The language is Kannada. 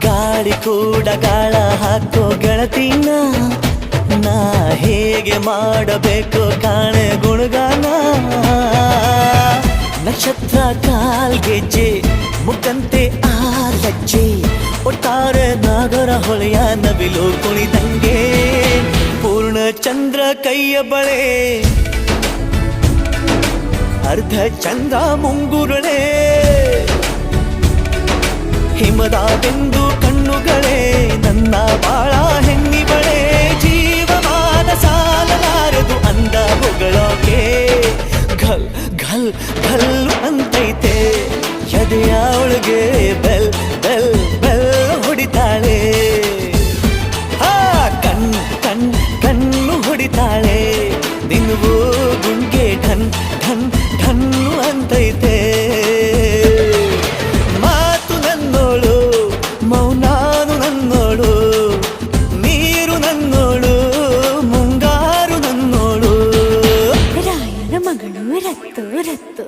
ಗಾಳಿ ಕೂಡ ಗಾಳ ಹಾಕೋ ಗೆಳತಿನ ನಾ ಹೇಗೆ ಮಾಡಬೇಕು ಕಾಣೆ ಗುಣಗಾನ ನಕ್ಷತ್ರ ಕಾಲ್ಗೆಜ್ಜೆ ಮುಖಂತೆ ಆಲಜ್ಜೆ ಒಟ್ಟಾರೆ ನಾಗರ ಹೊಳೆಯ ನವಿಲು ಕುಣಿದಂಗೆ ಪೂರ್ಣ ಚಂದ್ರ ಕೈಯ ಬಳೆ ಅರ್ಧ ಚಂದ್ರ ಮುಂಗುರುಳೆ ಹಿಮದ ಬೆಂದು ಕಣ್ಣುಗಳೇ ನನ್ನ ಬಾಳ ಹೆಣ್ಣಿಬಳೆ ಜೀವಮಾನ ಸಾಲಲಾರದು ಅಂದ ಹೊಗಳೋಕೆ ಘಲ್ ಘಲ್ ಘಲ್ ಅಂತೈತೆ ಎದೆಯ ಒಳಗೆ ಬೆಲ್ ಬೆಲ್ ಬೆಲ್ ಹೊಡಿತಾಳೆ ಕಣ್ ಕಣ್ ಕಣ್ಣು ಹೊಡಿತಾಳೆ ದಿನವೂ ಗುಂಗೆ ಢನ್ ಢನ್ ಢನ್ನು ಅಂತೈತೆ ಮಾತು ನನ್ನೋಳು ಮೌನಾನು ನನ್ನೋಳು ನೀರು ನನ್ನೋಳು ಮುಂಗಾರು ನನ್ನೋಳು ರಾಯನ ಮಗಳು ರತ್ತು ರತ್ತು